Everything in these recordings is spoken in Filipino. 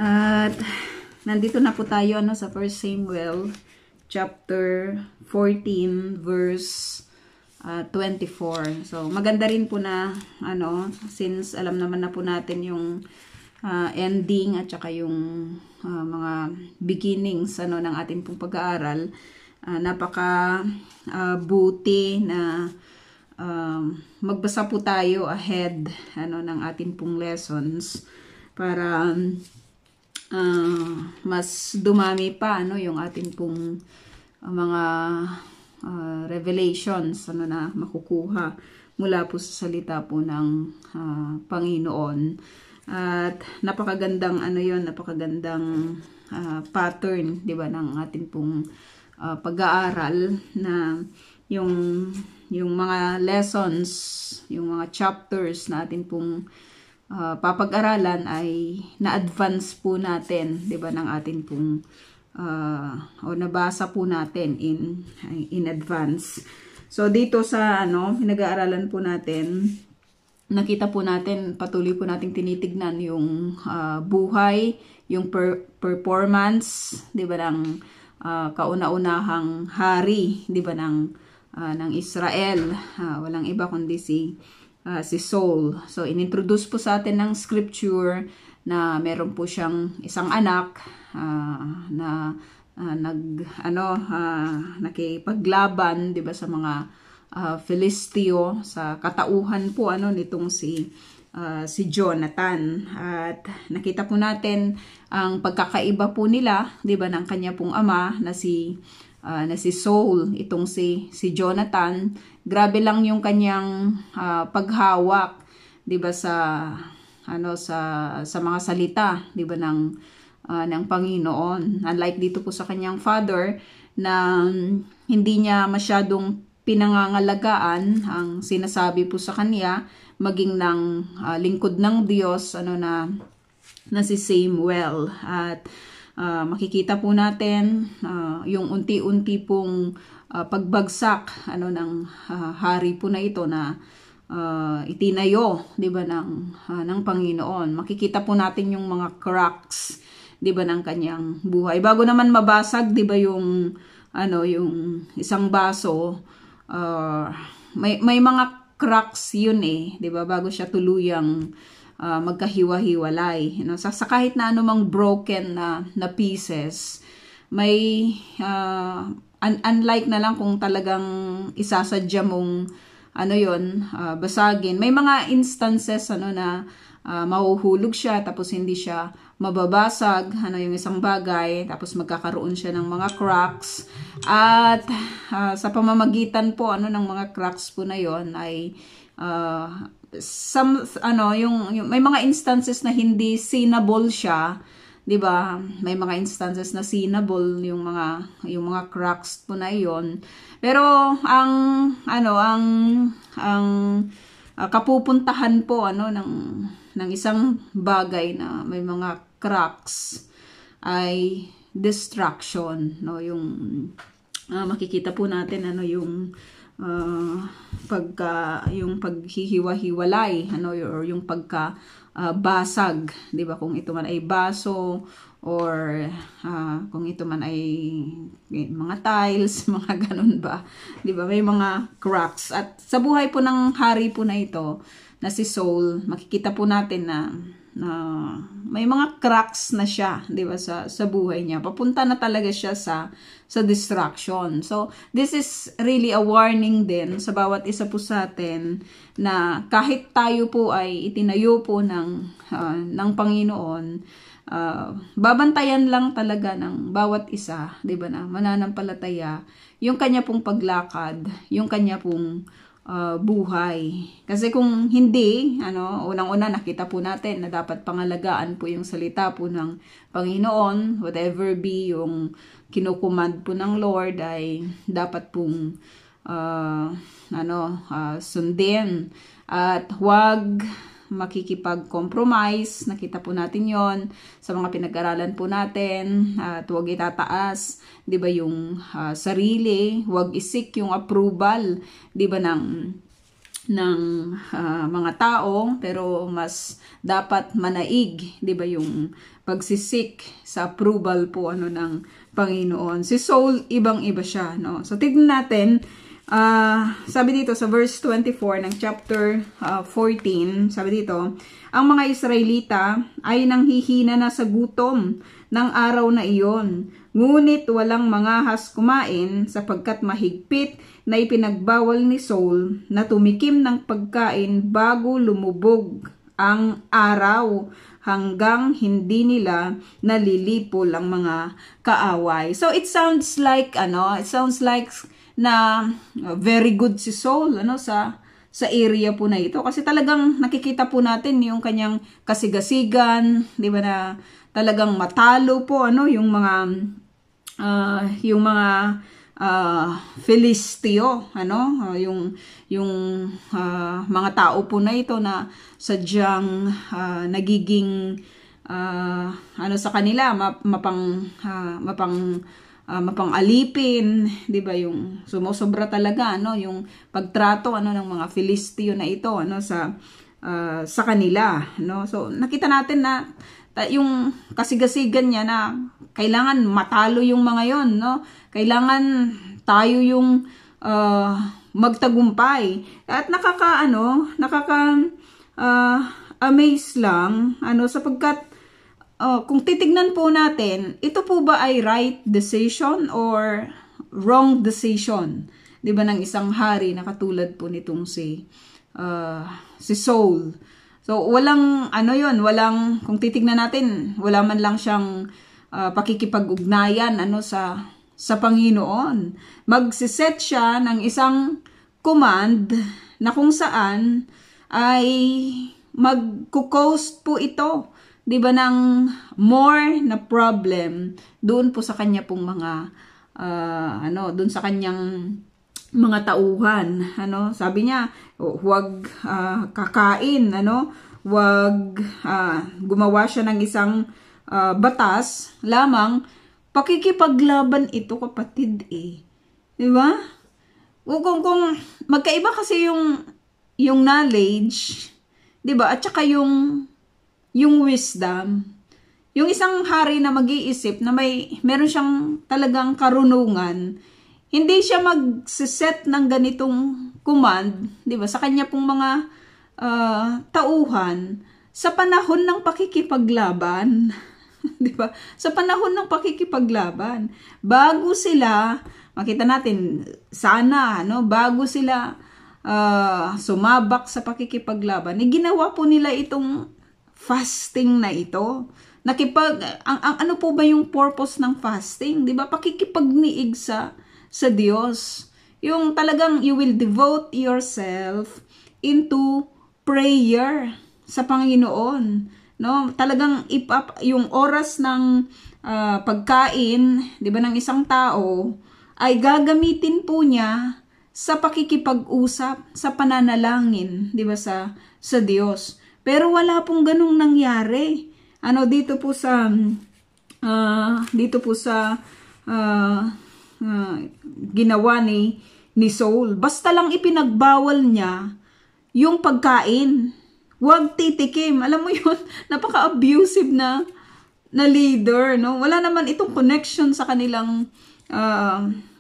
At nandito na po tayo sa 1 Samuel chapter 14 verse 24. So maganda rin po na since alam naman na po natin yung ending at saka yung mga beginnings ng ating pong pag-aaral. Napaka buti na magbasa po tayo ahead ng ating pong lessons para mas dumami pa yung ating pong mga revelations na makukuha mula po sa salita po ng Panginoon. At napakagandang napakagandang pattern, 'di ba, ng ating pong pag-aaral na yung mga lessons, yung mga chapters na atin pong papag-aralan ay na-advance po natin, 'di ba, ng atin pong o nabasa po natin in advance. So dito sa pinag-aaralan po natin, nakita po natin, patuloy po nating tinitignan yung buhay, yung performance, 'di ba, ng kauna-unahang hari, 'di ba, ng Israel. Walang iba kundi si Saul. So inintroduce po sa atin ng scripture na meron po siyang isang anak na nakipaglaban, 'di ba, sa mga Filisteo, sa katauhan po nitong si Jonathan. At nakita po natin ang pagkakaiba po nila, 'di ba, ng kanya pong ama na si Saul. Itong si Jonathan, grabe lang yung kanyang paghawak, 'di ba, sa mga salita, 'di ba, ng Panginoon. Unlike dito po sa kanyang father na hindi niya masyadong pinangangalagaan ang sinasabi po sa kanya, maging ng lingkod ng Diyos na si Samuel. At makikita po natin yung unti-unti pong pagbagsak ng hari po na ito na itinayo, 'di ba, ng Panginoon. Makikita po natin yung mga cracks, 'di ba, ng kanyang buhay. Bago naman mabasag, 'di ba, yung isang baso, may mga cracks yun 'di ba, bago siya tuluyang magkahiwa-hiwalay. Sa kahit na anumang broken na pieces, may unlike na lang kung talagang isasadya mong basagin. May mga instances na mahuhulog siya tapos hindi siya mababasag, yung isang bagay, tapos magkakaroon siya ng mga cracks. At sa pamamagitan po ng mga cracks po na yon ay may mga instances na hindi sinable siya, 'di ba? May mga instances na sinable yung mga cracks po na iyon. Pero ang kapupuntahan po ng isang bagay na may mga cracks ay distraction, yung makikita po natin yung paghihiwa-hiwalay, or yung basag, 'di ba, kung ito man ay baso or kung ito man ay mga tiles, mga ganun ba, 'di ba, may mga cracks. At sa buhay po ng hari po na ito na si Saul, makikita po natin na may mga cracks na siya, 'di ba, sa buhay niya. Papunta na talaga siya sa distraction. So this is really a warning din sa bawat isa po sa atin na kahit tayo po ay itinayo po ng Panginoon, babantayan lang talaga ng bawat isa, 'di ba, na mananampalataya yung kanya pong paglakad, yung kanya pong buhay. Kasi kung hindi, unang-una nakita po natin na dapat pangalagaan po yung salita po ng Panginoon, whatever be yung kinukumand po ng Lord ay dapat pong sundin at huwag makikipag-compromise. Nakita po natin yon sa mga pinag-aralan po natin. At huwag itataas, 'di ba, yung sarili, huwag isik yung approval, 'di ba, ng mga tao, pero mas dapat manaig, 'di ba, yung pagsisik sa approval po ng Panginoon. Si Saul, ibang-iba siya, no? So tignan natin, sabi dito sa verse 24 ng chapter 14, sabi dito, ang mga Israelita ay nanghihina na sa gutom ng araw na iyon, ngunit walang mangahas kumain sapagkat mahigpit na ipinagbawal ni Saul na tumikim ng pagkain bago lumubog ang araw hanggang hindi nila nalilipol ang mga kaaway. So it sounds like na very good si Saul sa area po na ito, kasi talagang nakikita po natin yung kanyang kasigasigan, 'di ba, na talagang matalo po yung mga Filisteo, yung mga tao po na ito na sadyang nagiging sa kanila mapang-alipin, 'di ba, yung sumusobra talaga yung pagtrato ng mga Filisteo na ito sa kanila, no? So nakita natin na yung kasigasigan niya na kailangan matalo yung mga yon, no? Kailangan tayo yung magtagumpay. At amaze lang sapagkat kung titignan po natin, ito po ba ay right decision or wrong decision, 'di ba, ng isang hari na katulad po nitong si Saul. So walang kung titignan natin, wala man lang siyang pakikipag-ugnayan sa Panginoon. Magsiset siya ng isang command na kung saan ay magko-cause po ito, 'di ba, ng more na problem doon po sa kanya pong mga doon sa kanyang mga tauhan, sabi niya, huwag kakain, huwag gumawa siya ng isang batas lamang. Pakikipaglaban ito, kapatid, 'di ba? Kung magkaiba kasi yung knowledge, 'di ba, at saka yung wisdom. Yung isang hari na mag-iisip na meron siyang talagang karunungan, hindi siya mag-set ng ganitong command, 'di ba, sa kanya pong mga tauhan sa panahon ng pakikipaglaban. 'Di ba? Sa panahon ng pakikipaglaban, bago sila, makita natin sana, bago sila sumabak sa pakikipaglaban, ginawa po nila itong fasting na ito. Ano po ba yung purpose ng fasting? 'Di ba? Pakikipagniig sa Diyos. Yung talagang you will devote yourself into prayer sa Panginoon, no? Talagang yung oras ng pagkain, 'di ba, ng isang tao ay gagamitin po niya sa pakikipag-usap, sa pananalangin, 'di ba, sa Diyos. Pero wala pong ganung nangyari. Dito po sa ginawa ni Saul. Basta lang ipinagbawal niya yung pagkain. Huwag titikim. Alam mo yun, napaka-abusive na leader, no? Wala naman itong connection sa kanilang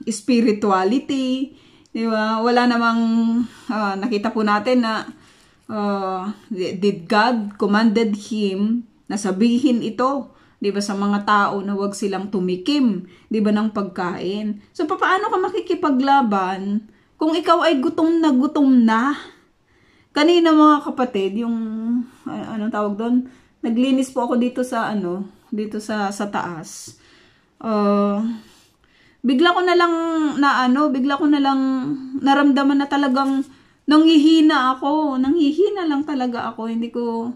spirituality, di ba? Wala namang nakita po natin na did God commanded him na sabihin ito, 'di ba, sa mga tao na wag silang tumikim, 'di ba, ng pagkain. So paano ka makikipaglaban kung ikaw ay gutom na? Kanina, mga kapatid, yung anong tawag doon? Naglinis po ako dito sa taas. Bigla ko na lang naramdaman na talagang nanghihina lang talaga ako. Hindi ko,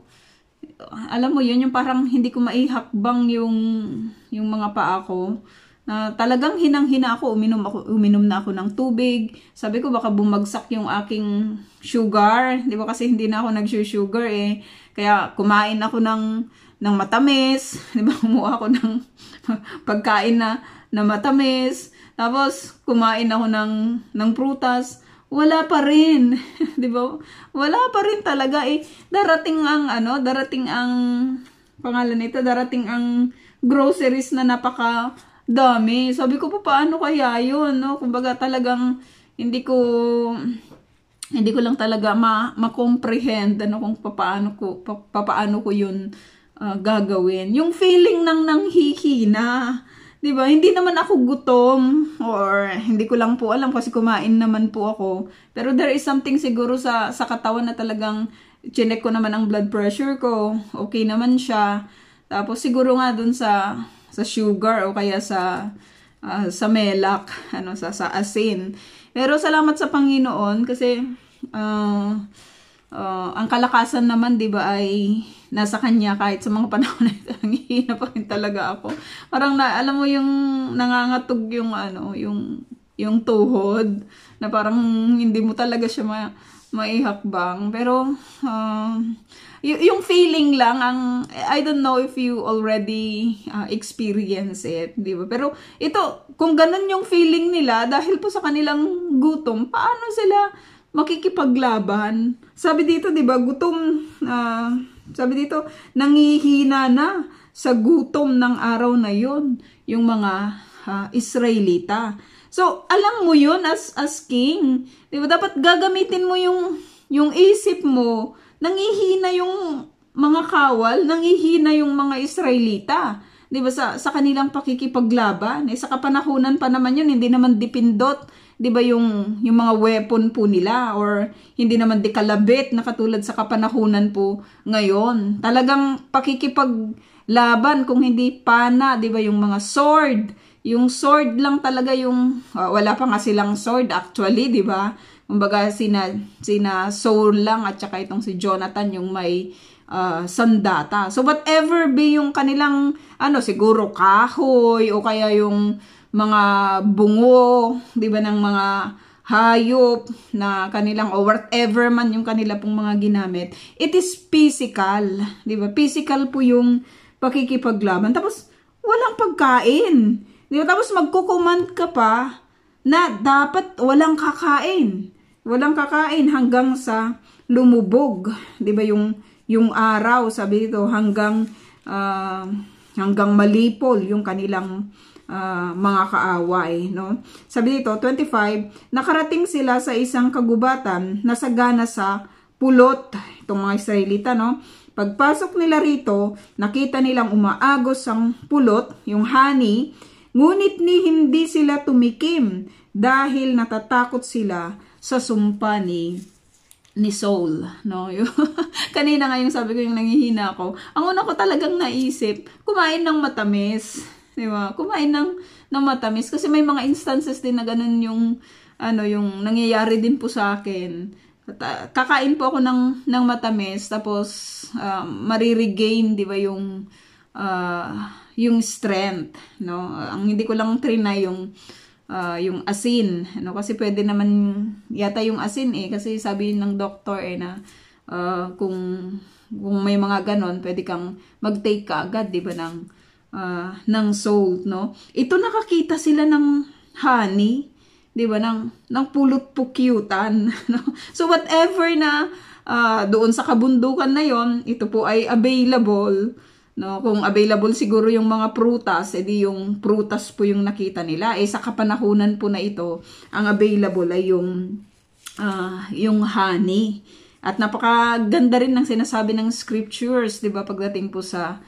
alam mo yun, yung parang hindi ko maihakbang yung mga paa ko, na talagang hinang-hina ako. Uminom na ako ng tubig. Sabi ko baka bumagsak yung aking sugar, di ba, kasi hindi na ako nag-sugar kaya kumain ako ng matamis, di ba, kumuha ako ng pagkain na matamis, tapos kumain ako ng prutas. wala pa rin. 'Di ba? Wala pa rin talaga eh. Darating ang pangalan nito, darating ang groceries na napaka dami. Sabi ko, paano kaya 'yun, no? Kumbaga talagang hindi ko lang talaga ma-comprehend kung papaano ko 'yun gagawin. Yung feeling ng nanghihina, 'di ba? Hindi naman ako gutom or hindi ko lang po alam kasi kumain naman po ako. Pero there is something siguro sa katawan na talagang chinek ko naman ang blood pressure ko. Okay naman siya. Tapos siguro nga dun sa sugar o kaya sa melak, sa asin. Pero salamat sa Panginoon kasi ang kalakasan naman, 'di ba, ay nasa kanya kahit sa mga panahon na ito. Nanghihina pa rin talaga ako. Parang alam mo yung nangangatog yung tuhod na parang hindi mo talaga siya maihakbang. Pero yung feeling lang I don't know if you already experience it, 'di ba? Pero ito, kung ganun yung feeling nila dahil po sa kanilang gutom, paano sila makikipaglaban? Sabi dito, 'di ba, gutom, sabi dito, nangihina na sa gutom ng araw na yon yung mga Israelita. So, alam mo yun as king. 'Di ba? Dapat gagamitin mo yung isip mo. Nangihina yung mga kawal, nangihina yung mga Israelita. 'Di ba, sa kanilang pakikipaglaban? Sa kapanahunan pa naman yun, hindi naman dipindot, 'di ba, yung mga weapon po nila, or hindi naman dekalabit na katulad sa kapanahunan po ngayon. Talagang pakikipaglaban kung hindi pana, 'di ba, yung mga sword. Yung sword lang talaga yung wala pa nga silang sword actually, 'di ba? Kumbaga sina Saul lang at saka itong si Jonathan yung may sandata. So whatever be yung kanilang siguro kahoy o kaya yung mga bungo, 'di ba, ng mga hayop na kanilang o whatever man yung kanila pong mga ginamit, it is physical, 'di ba? Physical po yung pakikipaglaban. Tapos walang pagkain, 'di ba? Tapos magko-command ka pa na dapat walang kakain. Walang kakain hanggang sa lumubog, 'di ba, yung araw, sabi dito, hanggang malipol yung kanilang mga kaaway, no? Sabi dito, 25, nakarating sila sa isang kagubatan na sagana sa pulot, itong mga Israelita, no? Pagpasok nila rito, nakita nilang umaagos ang pulot, yung honey, ngunit hindi sila tumikim dahil natatakot sila sa sumpa ni Saul, no? Kanina nga yung sabi ko, yung nanghihina ako, ang una ko talagang naisip, kumain ng matamis, di ba? Kumain ng matamis kasi may mga instances din na ganun yung nangyayari din po sa akin. Kakain po ako ng matamis, tapos mariregain, di ba, yung strength, no? Ang hindi ko lang trinay yung asin, no? Kasi pwede naman yata yung asin kasi sabi ng doktor na kung may mga ganon, pwede kang mag-take ka agad, di ba, ng salt, no? Ito, nakakita sila ng honey, di ba, ng pulot pukyutan, no? So whatever na doon sa kabundukan na yon, ito po ay available, no? Kung available siguro yung mga prutas, edi yung prutas po yung nakita nila. Sa kapanahunan po na ito, ang available ay yung honey. At napakaganda rin ng sinasabi ng scriptures, 'di ba, pagdating po sa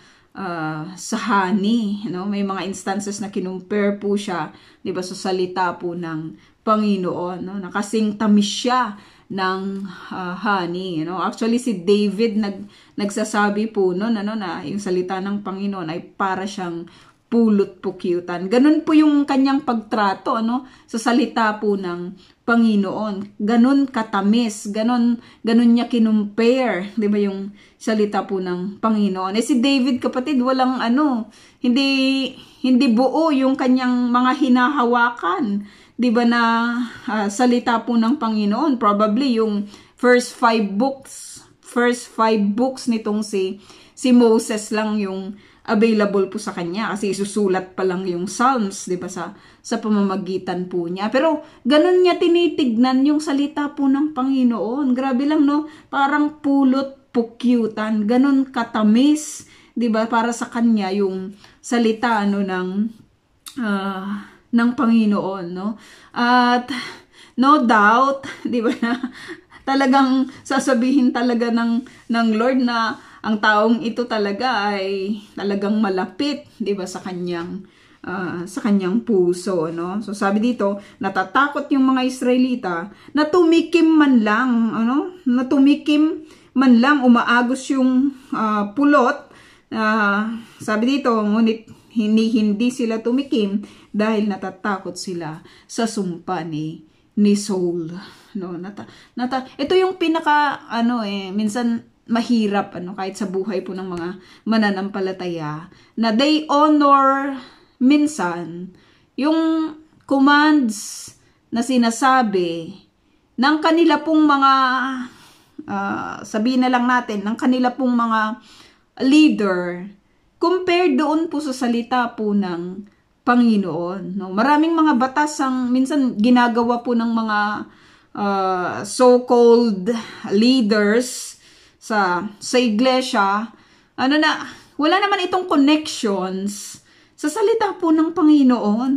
honey, no? May mga instances na kinumpare po siya, 'di ba, sa salita po ng Panginoon, no? Nakasing tamis siya ng honey, no? Actually si David nagsasabi po na yung salita ng Panginoon ay para siyang pulot pukyutan. Ganun po yung kanyang pagtrato, sa salita po ng Panginoon. Ganun katamis, ganun niya kinumpare, 'di ba, yung salita po ng Panginoon. Si David, kapatid, walang hindi buo yung kanyang mga hinahawakan, 'di ba, na salita po ng Panginoon. Probably yung first five books nitong si Moses lang yung available po sa kanya kasi isusulat pa lang yung Psalms, 'di ba, sa pamamagitan po niya. Pero ganun niya tinitignan yung salita po ng Panginoon. Grabe lang, no? Parang pulot pukyutan, ganun katamis, 'di ba, para sa kanya yung salita ng Panginoon, no? At no doubt, 'di ba, na talagang sasabihin talaga ng Lord na ang taong ito talaga ay talagang malapit, 'di ba, sa kanyang puso, no? So sabi dito, natatakot yung mga Israelita na tumikim man lang, umaagos yung pulot. Sabi dito, ngunit hindi sila tumikim dahil natatakot sila sa sumpa ni Saul, no? Ito yung pinaka minsan mahirap kahit sa buhay po ng mga mananampalataya, na they honor minsan yung commands na sinasabi ng kanila pong mga sabihin na lang natin, ng kanila pong mga leader compared doon po sa salita po ng Panginoon, no? Maraming mga batas ang minsan ginagawa po ng mga so-called leaders sa iglesia, wala naman itong connections sa salita po ng Panginoon.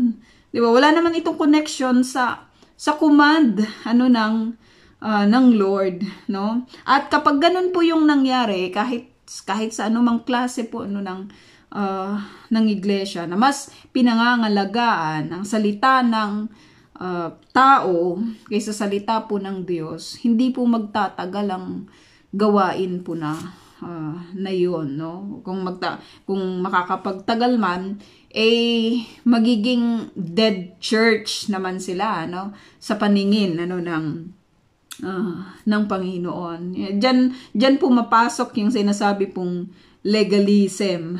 'Di ba? Wala naman itong connection sa command ng Lord, no? At kapag ganun po yung nangyari, kahit sa anumang klase po ng iglesia, na mas pinangangalagaan ang salita ng tao kaysa salita po ng Diyos, hindi po magtatagal ang gawain po na yun, no? Kung makakapagtagal man, magiging dead church naman sila, no? Sa paningin ng Panginoon. Diyan pumapasok yung sinasabi pong legalism.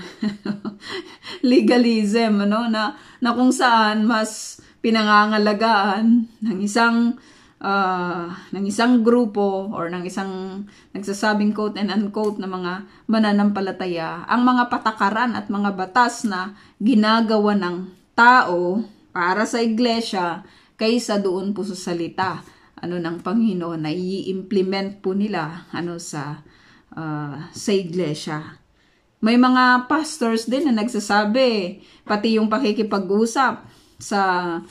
Legalism, na kung saan mas pinangangalagaan ng isang grupo or ng isang nagsasabing quote and unquote na mga mananampalataya ang mga patakaran at mga batas na ginagawa ng tao para sa iglesia kaysa doon po sa salita ng Panginoon na i-implement po nila sa iglesia. May mga pastors din na nagsasabi, pati yung pakikipag-usap sa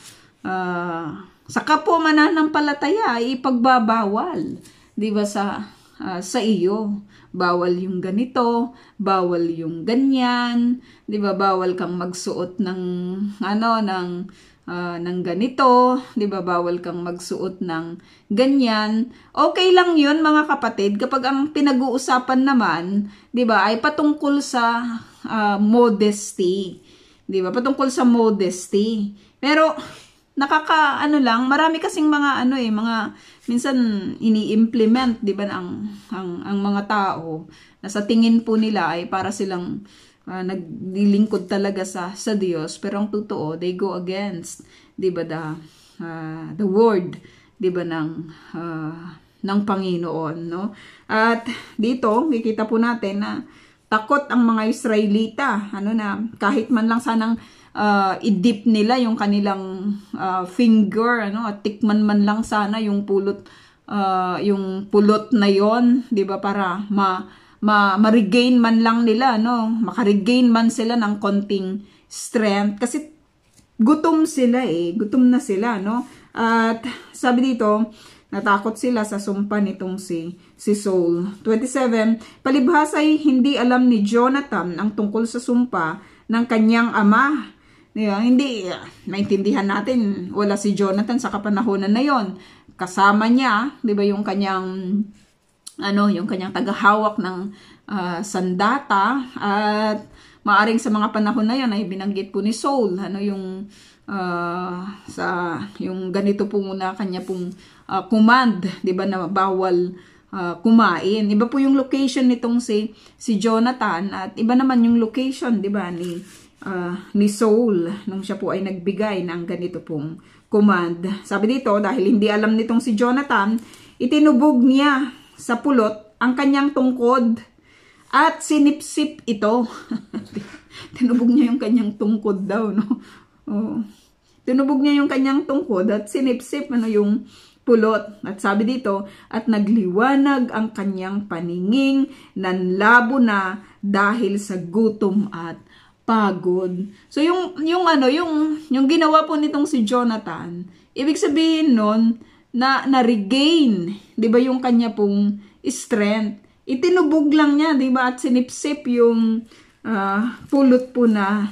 kapwa mananampalataya ay ipagbabawal, 'di ba, sa iyo. Bawal yung ganito, bawal yung ganyan, 'di ba? Bawal kang magsuot ng ganito, 'di ba? Bawal kang magsuot ng ganyan. Okay lang 'yun, mga kapatid, kapag ang pinag-uusapan naman, 'di ba, ay patungkol sa modesty, 'di ba? Patungkol sa modesty. Pero marami kasing mga minsan ini-implement, 'di ba, ang mga tao na sa tingin po nila ay para silang naglilingkod talaga sa Diyos, pero ang totoo, they go against, 'di ba, the word, 'di ba, ng Panginoon, no? At dito makikita po natin na takot ang mga Israelita, na kahit man lang sanang i-dip nila yung kanilang finger, at tikman man lang sana yung pulot na yon, 'di ba, para ma-regain man lang nila, maka-regain man sila ng konting strength, kasi gutom na sila, no? At sabi dito, natakot sila sa sumpa nitong si Saul. 27, palibhasa'y hindi alam ni Jonathan ang tungkol sa sumpa ng kanyang ama. Hindi maintindihan natin, wala si Jonathan sa kapanahonan na yon. Kasama niya, 'di ba, yung kanyang tagahawak ng sandata, at maaring sa mga panahon na yon ay binanggit po ni Saul yung ganito po muna kanya pong command, 'di ba, na bawal kumain. Iba po yung location nitong si Jonathan, at iba naman yung location, 'di ba, ni Saul nung siya po ay nagbigay ng ganito pong command. Sabi dito, dahil hindi alam nitong si Jonathan, itinubog niya sa pulot ang kanyang tungkod at sinipsip ito. Tinubog niya yung kanyang tungkod daw, no? Oh. Tinubog niya yung kanyang tungkod at sinipsip yung pulot. At sabi dito, at nagliwanag ang kanyang paninging, nanlabo na dahil sa gutom at pagod. So yung ginawa po nitong si Jonathan, ibig sabihin nun na regain, 'di ba, yung kanya pong strength. Itinubog lang niya, 'di ba, at sinipsip yung pulot po na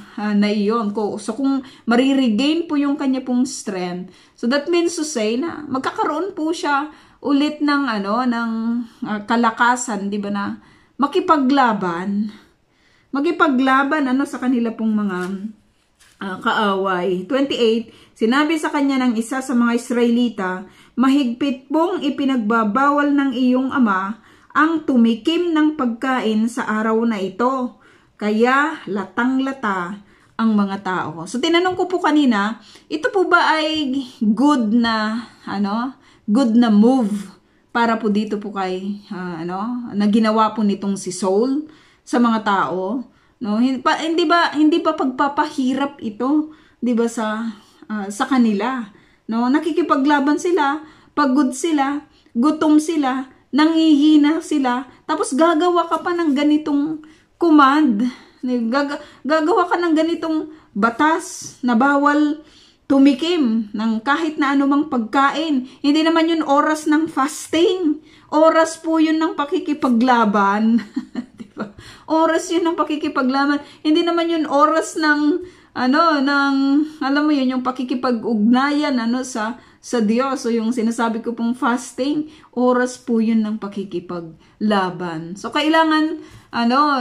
iyon. So kung mariregain po yung kanya pong strength, so that means to say na magkakaroon po siya ulit ng kalakasan, 'di ba, na makipaglaban sa kanila pong mga kaaway. 28, sinabi sa kanya ng isa sa mga Israelita, mahigpit pong ipinagbabawal ng iyong ama ang tumikim ng pagkain sa araw na ito. Kaya latang-lata ang mga tao. So tinanong ko po kanina, ito po ba ay good na move para po dito po kay na ginawa po nitong si Saul sa mga tao, no? Hindi ba pagpapahirap ito, 'di ba, sa kanila, no? Nakikipaglaban sila, pagod sila, gutom sila, nangihina sila, tapos gagawa ka pa ng ganitong command, gagawa ka ng ganitong batas na bawal tumikim ng kahit na anumang pagkain. Hindi naman yun oras ng fasting. Oras po yun ng pakikipaglaban. Diba? Oras yun ng pakikipaglaban. Hindi naman yun oras ng alam mo yun, yung pakikipag-ugnayan sa Diyos. So yung sinasabi ko pong fasting, oras po yun ng pakikipaglaban. So kailangan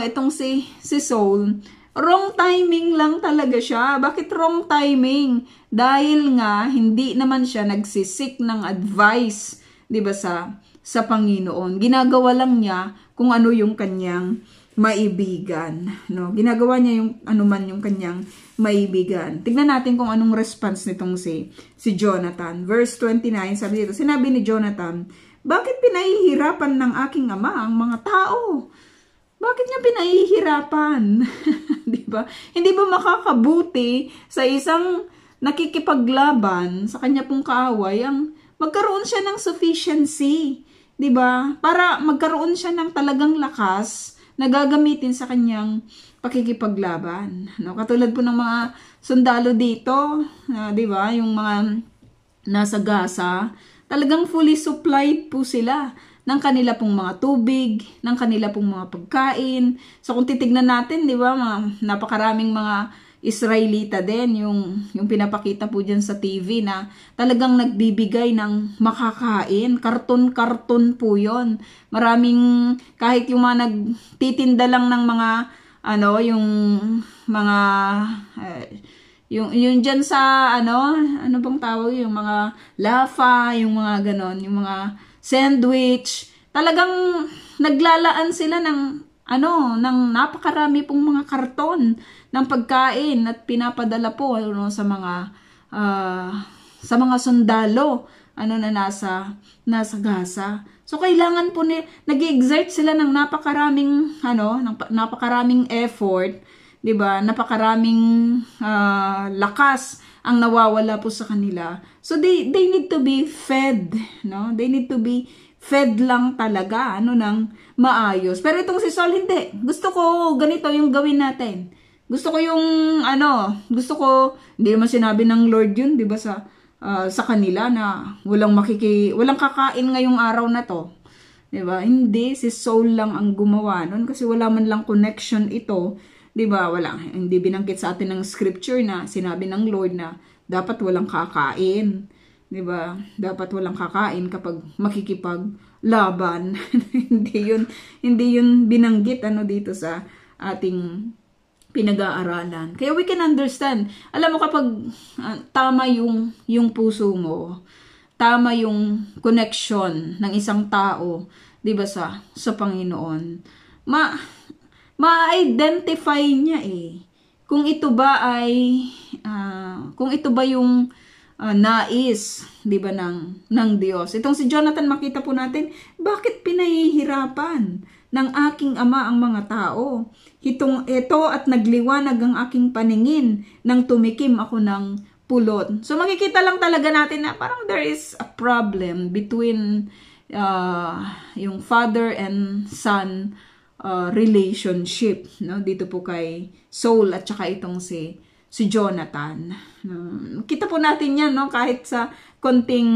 itong si Saul, wrong timing lang talaga siya. Bakit wrong timing? Dahil nga hindi naman siya nagsisik ng advice, 'di ba, sa Panginoon. Ginagawa lang niya kung ano yung kanyang maibigan, no? Ginagawa niya yung anuman yung kanyang maibigan. Tignan natin kung anong response nitong si Jonathan. Verse 29, sabi dito, sinabi ni Jonathan, bakit pinahihirapan ng aking ama ang mga tao? Bakit niya pinahihirapan? Di ba? Hindi ba makakabuti sa isang nakikipaglaban sa kanya pong kaaway ang magkaroon siya ng sufficiency, 'di ba? Para magkaroon siya ng talagang lakas na gagamitin sa kanyang pakikipaglaban. No, katulad po ng mga sundalo dito, 'di ba? Yung mga nasa Gaza, talagang fully supplied po sila ng kanila pong mga tubig, ng kanila pong mga pagkain. So kung titignan natin, 'di ba, napakaraming mga Israelita din yung pinapakita po diyan sa TV na talagang nagbibigay ng makakain, karton-karton po 'yon. Maraming, kahit yung mga nagtitinda lang ng mga yung mga yung diyan sa ano bang tawag, yung mga lafa, yung mga ganon, yung mga sandwich, talagang naglalaan sila ng ng napakarami pong mga karton ng pagkain at pinapadala po sa mga sundalo na nasa Gaza. So kailangan po nag-exert sila ng napakaraming effort, 'di ba? Napakaraming lakas ang nawawala po sa kanila. So they need to be fed, no? They need to be fed lang talaga ng maayos. Pero itong si Saul, hindi. Gusto ko ganito yung gawin natin. Gusto ko hindi naman sinabi ng Lord yun, 'di ba, sa kanila na walang kakain ngayong araw na to. 'Di ba? Hindi, si Saul lang ang gumawa nun kasi wala man lang connection ito, 'di ba? Hindi binanggit sa atin ng scripture na sinabi ng Lord na dapat walang kakain. 'Di ba? Dapat walang kakain kapag makikipaglaban. hindi yun binanggit dito sa ating pinag-aaralan. Kaya we can understand. Alam mo, kapag tama yung puso mo, tama yung connection ng isang tao, 'di ba, sa Panginoon, ma-identify niya kung ito ba yung nais, 'di ba, ng Diyos. Itong si Jonathan, makita po natin bakit pinahihirapan ng aking ama ang mga tao. Ito at nagliwanag ang aking paningin nang tumikim ako ng pulot. So makikita lang talaga natin na parang there is a problem between yung father and son relationship, no? Dito po kay Saul at saka itong si Jonathan. Kita po natin yan, no? Kahit sa konting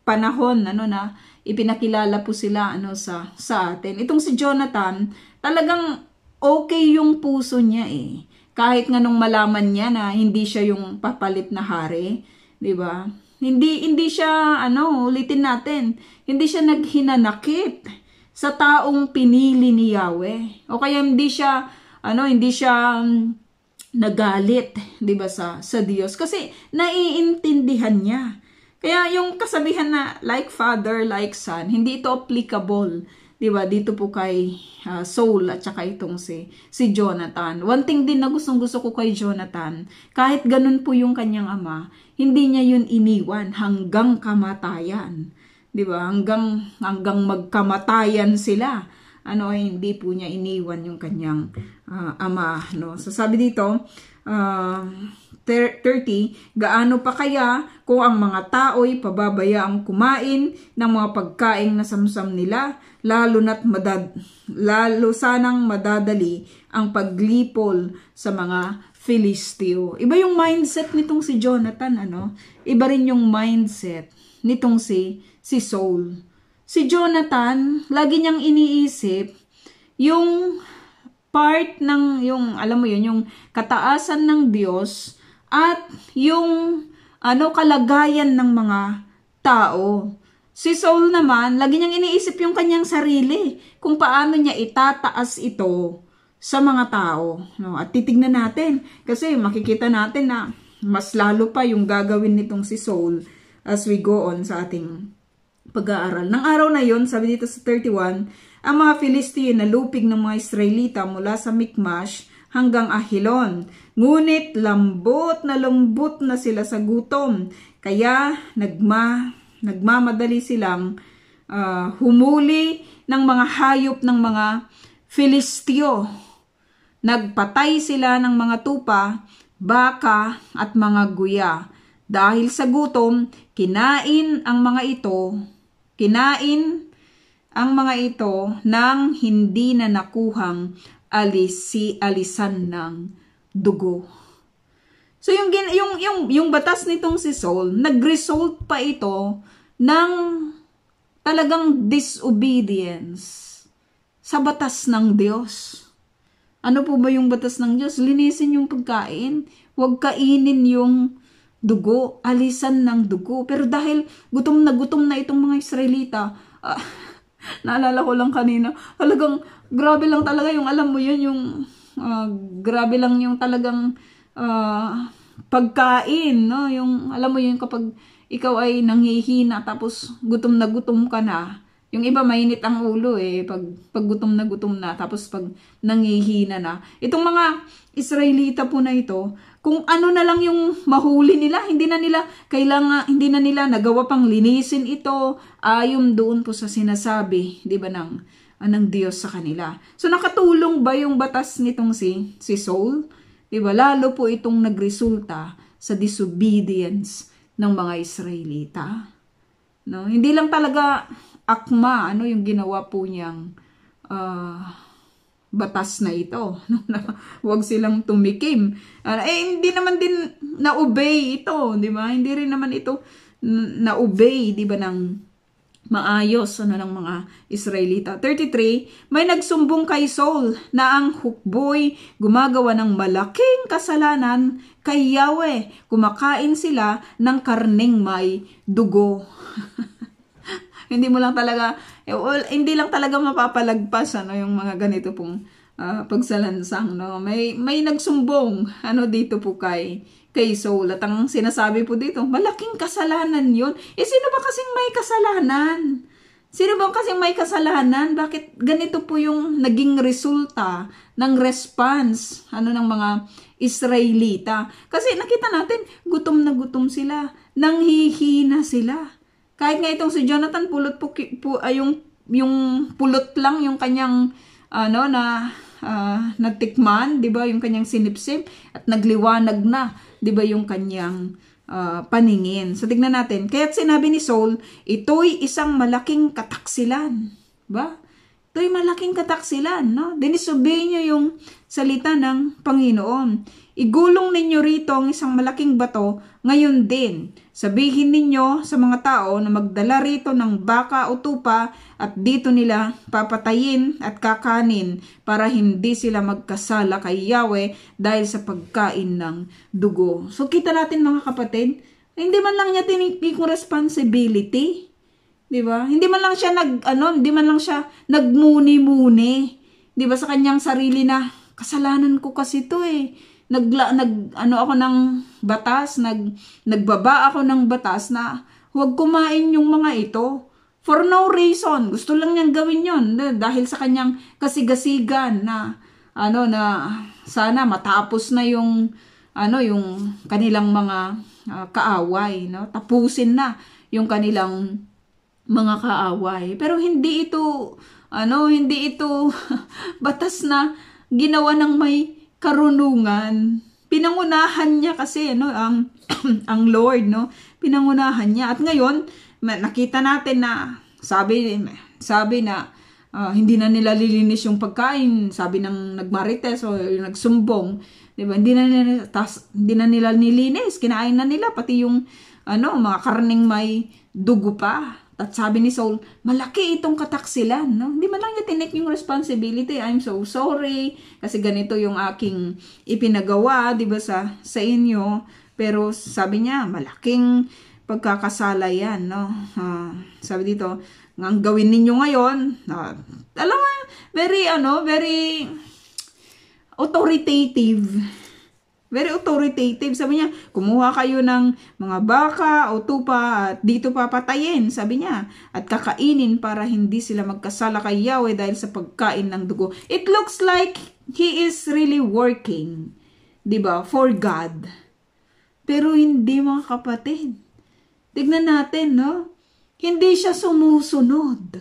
panahon na ipinakilala po sila sa atin. Itong si Jonathan, talagang okay yung puso niya eh. Kahit nga nung malaman niya na hindi siya yung papalit na hari, 'di ba? Hindi siya ulitin natin, hindi siya naghinanakit sa taong pinili ni Yahweh. O kaya hindi siya nagalit, 'di ba, sa Diyos kasi naiintindihan niya. Kaya yung kasabihan na like father, like son, hindi ito applicable, 'di ba, dito po kay Saul at saka itong si Jonathan. One thing din na gustong-gusto ko kay Jonathan, kahit ganun po yung kanyang ama, hindi niya yun iniwan hanggang kamatayan. 'Di ba? Hanggang magkamatayan sila. Hindi po niya iniwan yung kanyang ama, no? So sabi dito, 30, gaano pa kaya kung ang mga tao'y pababayaang kumain ng mga pagkaing nasamsam nila, lalo sanang madadali ang paglipol sa mga Filisteo. Iba yung mindset nitong si Jonathan, Iba rin yung mindset nitong si Saul. Si Jonathan, lagi niyang iniisip yung part ng yung kataasan ng Diyos at yung kalagayan ng mga tao. Si Saul naman, lagi niyang iniisip yung kanyang sarili, kung paano niya itataas ito sa mga tao. No? At titignan natin, kasi makikita natin na mas lalo pa yung gagawin nitong si Saul as we go on sa ating pag-aaral. Nang araw na yon, sabi dito sa 31, ang mga Filisteo nalupig ng mga Israelita mula sa Mikmash hanggang Ahilon. Ngunit lambot na sila sa gutom. Kaya nagmamadali silang humuli ng mga hayop ng mga Filisteo. Nagpatay sila ng mga tupa, baka at mga guya. Dahil sa gutom, kinain ang mga ito ng hindi na nakuhang alisan ng dugo. So yung batas nitong si Saul, nag-result pa ito ng talagang disobedience sa batas ng Diyos. Ano po ba yung batas ng Diyos? Linisin yung pagkain, huwag kainin yung dugo, alisan ng dugo. Pero dahil gutom na itong mga Israelita, naalala ko lang kanina, talagang grabe lang talaga yung alam mo yun, yung grabe lang yung talagang pagkain, no? Yung alam mo yun kapag ikaw ay nanghihina tapos gutom ka na. Yung iba mainit ang ulo pag gutom na tapos pag nanghihina na. Itong mga Israelita po na ito, kung ano na lang yung mahuli nila, hindi na nila nagawa pang linisin ito ayon doon po sa sinasabi, 'di ba, ng Diyos sa kanila. So nakatulong ba yung batas nitong si Saul? 'Di ba? Lalo po itong nagresulta sa disobedience ng mga Israelita. No, hindi lang talaga akma yung ginawa po niyang batas na ito. Huwag silang tumikim. Hindi naman din na-obey ito, di ba? Hindi rin naman ito na-obey, di ba, ng maayos ng mga Israelita. 33, may nagsumbong kay Saul na ang hukboy gumagawa ng malaking kasalanan kay Yahweh. Kumakain sila ng karneng may dugo. Hindi lang talaga mapapalagpas yung mga ganito pong pagsalansang, no? May nagsumbong dito po kay Saul, at ang sinasabi po dito, malaking kasalanan 'yon. Sino ba kasing may kasalanan? Bakit ganito po yung naging resulta ng response ng mga Israelita? Kasi nakita natin, gutom na gutom sila, nanghihina sila. Kahit nga itong si Jonathan, pulot po yung yung pulot lang yung kanyang natikman, 'di ba? Yung kanyang sinipsip at nagliwanag na, 'di ba, yung kanyang paningin. So tignan natin. Kaya't sinabi ni Saul, ito'y isang malaking kataksilan, 'di ba? Ito'y malaking kataksilan, no? Disobey niyo yung salita ng Panginoon. Igulong ninyo rito ang isang malaking bato ngayon din. Sabihin ninyo sa mga tao na magdala rito ng baka o tupa at dito nila papatayin at kakanin para hindi sila magkasala kay Yahweh dahil sa pagkain ng dugo. So kita natin mga kapatid, hindi man lang niya tinipik yung responsibility. 'Di ba? Hindi man lang siya hindi man lang siya nagmuni-muni, 'di ba, sa kanyang sarili na kasalanan ko kasi 'to eh. Ako ng batas, nagbaba ako ng batas na huwag kumain yung mga ito. For no reason. Gusto lang niyang gawin 'yon dahil sa kanyang kasigasigan na na sana matapos na yung kanilang mga kaaway, no? Tapusin na yung kanilang mga kaaway. Pero hindi ito batas na ginawa ng may karunungan. Pinangunahan niya kasi ang Lord, no? Pinangunahan niya. At ngayon, nakita natin na sabi na hindi na nila lilinis yung pagkain, sabi ng nagmarites o yung nagsumbong, 'di ba? Hindi na nila nilinis, kinain na nila pati yung mga karning may dugo pa. At sabi ni Saul, malaki itong kataksilan, no? Hindi man lang niya tinik yung responsibility. I'm so sorry kasi ganito yung aking ipinagawa, 'di ba, sa inyo. Pero sabi niya, malaking pagkakasala yan, no? Sabi dito, ang gawin ninyo ngayon, alam mo, very authoritative. Very authoritative. Sabi niya, kumuha kayo ng mga baka o tupa at dito papatayin, sabi niya, at kakainin para hindi sila magkasala kay Yahweh dahil sa pagkain ng dugo. It looks like he is really working, 'di ba, for God. Pero hindi, mga kapatid. Tignan natin, no? Hindi siya sumusunod.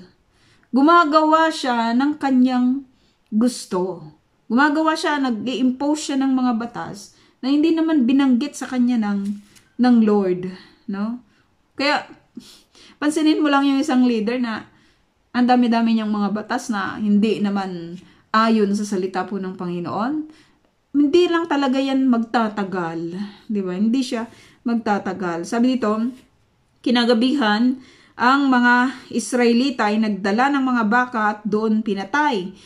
Gumagawa siya ng kanyang gusto. Gumagawa siya, nag-i-impose siya ng mga batas na hindi naman binanggit sa kanya ng Lord, no? Kaya pansinin mo lang yung isang leader na ang dami-dami niyang mga batas na hindi naman ayon sa salita po ng Panginoon. Hindi lang talaga yan magtatagal, 'di ba? Hindi siya magtatagal. Sabi dito, kinagabihan ang mga Israelita ay nagdala ng mga baka at doon pinatay.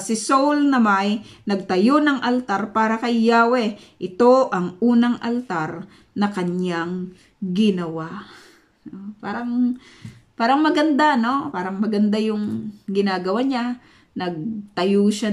Si Saul naman nagtayo ng altar para kay Yahweh. Ito ang unang altar na kanyang ginawa. Parang maganda, no? Parang maganda yung ginagawa niya. Nagtayo siya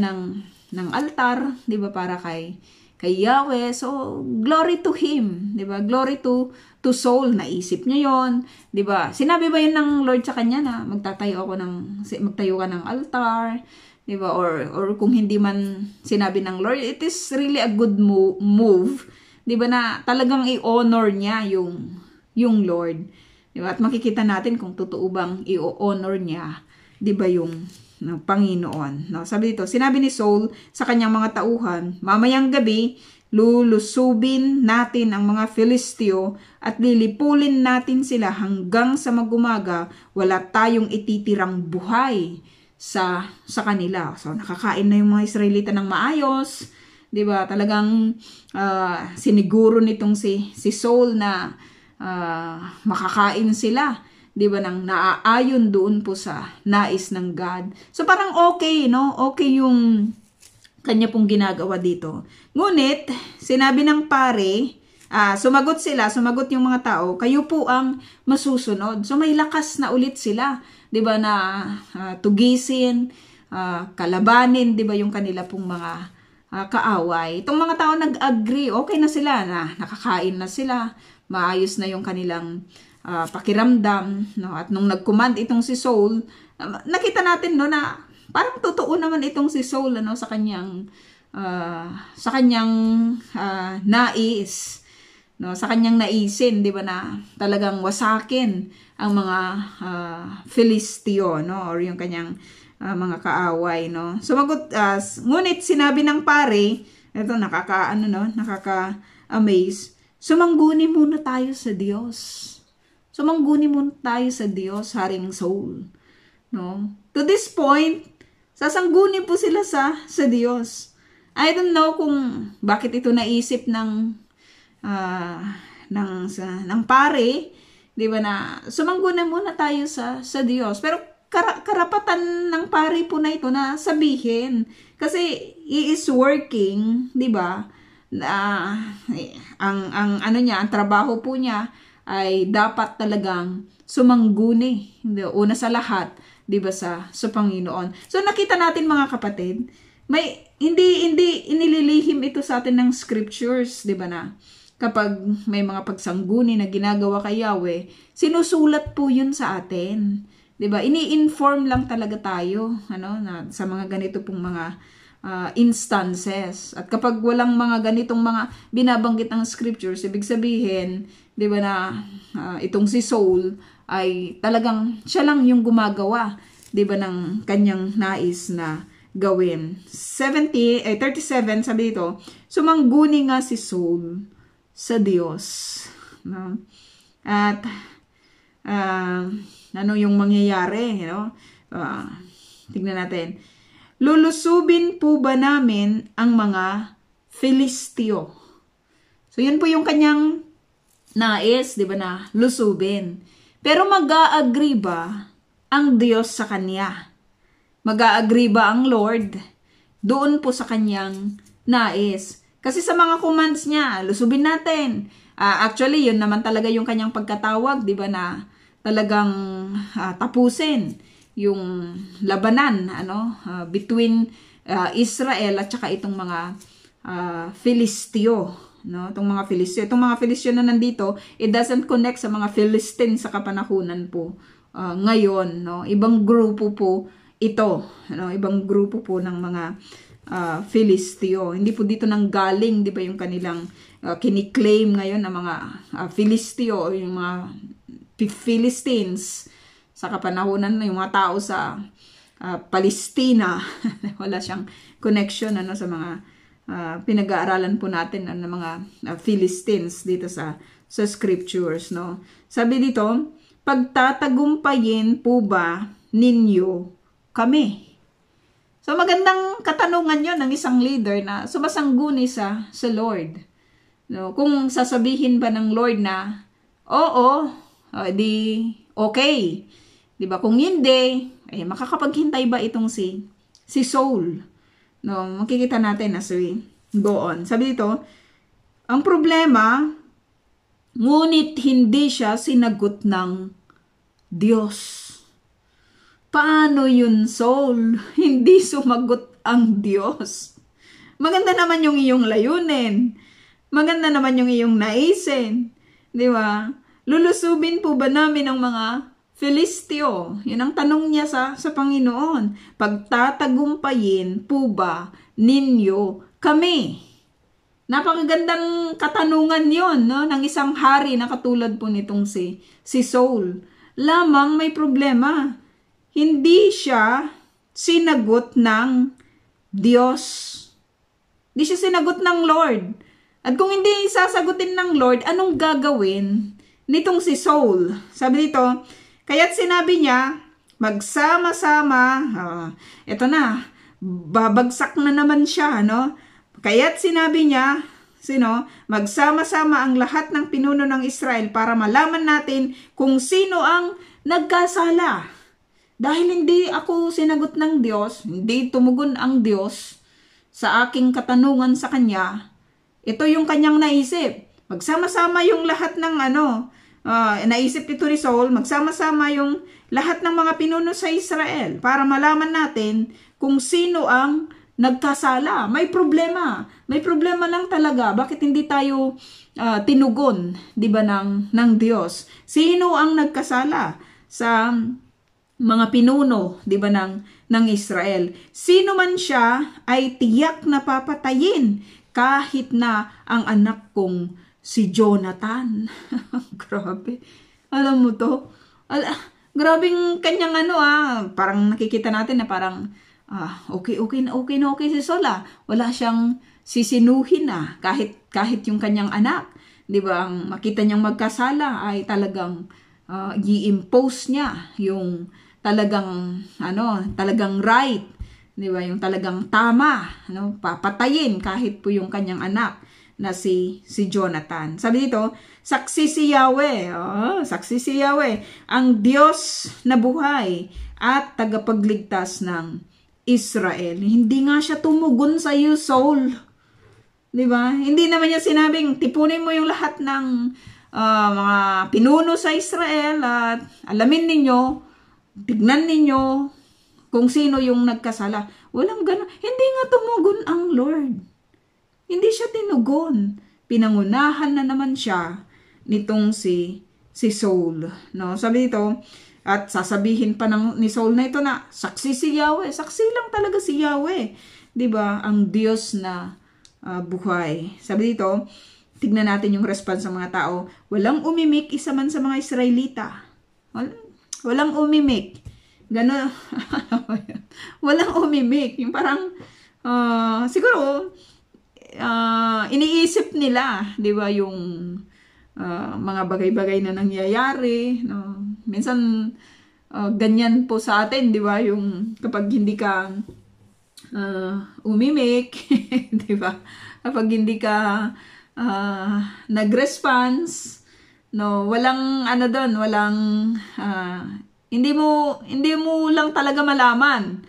ng altar, 'di ba, para kay Yahweh. So glory to him, 'di ba? Glory to Saul, naisip niya 'yon, 'di ba? Sinabi ba 'yun ng Lord sa kanya na magtayo ka ng altar, 'di ba? Or kung hindi man sinabi ng Lord, it is really a good move, 'di ba, na talagang i-honor niya yung Lord, 'di ba? At makikita natin kung totoo bang i-honor niya, 'di ba, yung Panginoon, no? Sabi dito, sinabi ni Saul sa kanyang mga tauhan, mamayang gabi lulusubin natin ang mga Filisteo at lilipulin natin sila hanggang sa magumaga, wala tayong ititirang buhay sa kanila. So nakakain na yung mga Israelita ng maayos, 'di ba? Talagang siniguro nitong si Saul na makakain sila, 'di ba, nang naaayon doon po sa nais ng God. So parang okay, no? Okay yung kanya pong ginagawa dito. Ngunit sinabi ng pare, sumagot yung mga tao, kayo po ang masusunod. So may lakas na ulit sila, 'di ba, na tugisin, kalabanin, 'di ba, yung kanila pong mga kaaway. Itong mga tao nag-agree, okay na sila, na nakakain na sila, maayos na yung kanilang pakiramdam, no? At nung nag-command itong si Saul, nakita natin, no, na parang totoo naman itong si Saul, ano, sa kanyang nais, no, sa kanyang naisin, 'di ba, na talagang wasakin ang mga Filisteo, no, or yung kanyang mga kaaway, no. Sumagot, ngunit sinabi ng pare, ito nakaka-amaze, sumangguni muna tayo sa Diyos. Sumangguni muna tayo sa Diyos, Haring Saul, no. To this point, sasangguni po sila sa Diyos. I don't know kung bakit ito naisip ng pare, 'di ba, na sumangguni muna tayo sa Diyos. Pero karapatan ng pare po na ito na sabihin, kasi he is working, 'di ba? Ang trabaho po niya ay dapat talagang sumangguni, una sa lahat, 'di ba, sa Panginoon. So nakita natin, mga kapatid, may hindi inililihim ito sa atin ng scriptures, 'di ba, na kapag may mga pagsangguni na ginagawa kay Yahweh, sinusulat po 'yun sa atin, 'di ba? Ini-inform lang talaga tayo, na sa mga ganito pong mga instances. At kapag walang mga ganitong mga binabanggit ng scriptures, ibig sabihin, 'di ba, na itong si Saul ay talagang siya lang yung gumagawa, 'di ba, ng kanyang nais na gawin. 37, sabi dito, sumangguni nga si Saul sa Diyos, no? At ano yung mangyayari, tingnan natin. Lulusubin po ba namin ang mga Filisteo? So yun po yung kanyang nais, 'di ba, na lusubin. Pero mag-a-agree ba ang Diyos sa kanya? Mag-a-agree ba ang Lord doon po sa kanyang nais? Kasi sa mga commands niya, lusubin natin. Actually, yun naman talaga yung kanyang pagkatawag, 'di ba, na talagang tapusin yung labanan, between Israel at saka itong mga Filisteo, no? Itong mga Filisteo na nandito, it doesn't connect sa mga Philistine sa kapanahunan po ngayon, no? Ibang grupo po ito, ibang grupo po ng mga Filisteo. Hindi po dito nang galing, 'di ba, yung kanilang kiniklaim ngayon na mga Filisteo, o yung mga Philistines sa kapanahunan, yung mga tao sa Palestina. Wala siyang connection sa mga pinag-aaralan po natin ng mga Philistines dito sa scriptures, no. Sabi dito, pagtatagumpayin po ba ninyo kami? So magandang katanungan 'yon ng isang leader na sumasangguni sa Lord, no. Kung sasabihin ba ng Lord na oo, di okay, 'di ba? Kung hindi, makakapaghintay ba itong si Saul? No, makikita natin as we go on. Sabi dito, ang problema, ngunit hindi siya sinagot ng Diyos. Paano yun, Saul? Hindi sumagot ang Diyos. Maganda naman yung iyong layunin. Maganda naman yung iyong naisin. Di ba? Lulusubin po ba namin ang mga Filisteo? Yun ang tanong niya sa Panginoon. Pagtatagumpayin po ba ninyo kami? Napakagandang katanungan yon, no? Ng isang hari na katulad po nitong si Saul. Lamang may problema. Hindi siya sinagot ng Diyos. Hindi siya sinagot ng Lord. At kung hindi sasagutin ng Lord, anong gagawin nitong si Saul? Sabi dito, kaya't sinabi niya, magsama-sama, eto na, babagsak na naman siya, no? Kaya't sinabi niya, magsama-sama ang lahat ng pinuno ng Israel para malaman natin kung sino ang nagkasala. Dahil hindi ako sinagot ng Diyos, hindi tumugon ang Diyos sa aking katanungan sa Kanya, ito yung kanyang naisip. Magsama-sama yung lahat ng naisip ito ni Saul, magsama-sama yung lahat ng mga pinuno sa Israel para malaman natin kung sino ang nagkasala. May problema. May problema lang talaga. Bakit hindi tayo tinugon, 'di ba, ng Diyos? Sino ang nagkasala sa mga pinuno, 'di ba, ng Israel? Sino man siya ay tiyak na papatayin kahit na ang anak kong si Jonathan. Grabe. Alam mo to? Grabing kanyang parang nakikita natin na parang okay si Saul. Wala siyang sisinuhin kahit yung kanyang anak. 'Di ba? Ang makita niyang magkasala ay talagang i-impose niya yung talagang right. 'Di ba? Yung talagang tama, papatayin kahit po yung kanyang anak na si Jonathan. Sabi dito, saksi si Yahweh. Saksi si Yahweh, ang Diyos na buhay at tagapagligtas ng Israel. Hindi nga siya tumugon sa iyo, Saul. 'Di ba? Hindi naman niya sinabing tipunin mo yung lahat ng mga pinuno sa Israel at alamin ninyo, tignan ninyo kung sino yung nagkasala. Walang gano'n. Hindi nga tumugon ang Lord. Hindi siya tinugon. Pinangunahan na naman siya nitong si Saul. No? Sabi dito, at sasabihin pa ni Saul na ito na, saksi si Yahweh. Saksi lang talaga si Yahweh. 'Di ba? Ang Diyos na buhay. Sabi dito, tignan natin yung response ng mga tao. Walang umimik isa man sa mga Israelita. Walang umimik. Gano'n. Walang umimik. Yung parang, siguro, iniisip nila, 'di ba, yung mga bagay-bagay na nangyayari, no? Minsan ganyan po sa atin, 'di ba, yung kapag hindi ka umimik, 'di ba? Kapag hindi ka nag-response, no, walang walang hindi mo lang talaga malaman.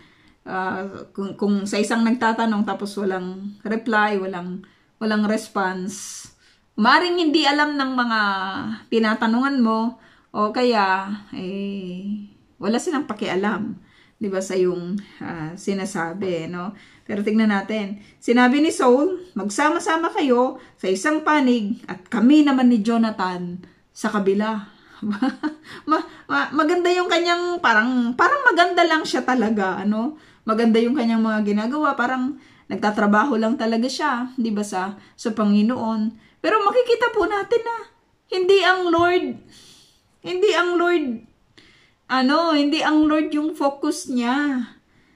Kung sa isang nagtatanong tapos walang reply, walang response, maring hindi alam ng mga tinatanungan mo o kaya wala silang pakialam, 'di ba, sa yung sinasabi, no? Pero tignan natin. Sinabi ni Saul, magsama-sama kayo sa isang panig at kami naman ni Jonathan sa kabila. Maganda yung kanyang parang maganda lang siya talaga, maganda yung kanyang mga ginagawa, parang nagtatrabaho lang talaga siya, 'di ba, sa Panginoon. Pero makikita po natin na hindi ang Lord yung focus niya.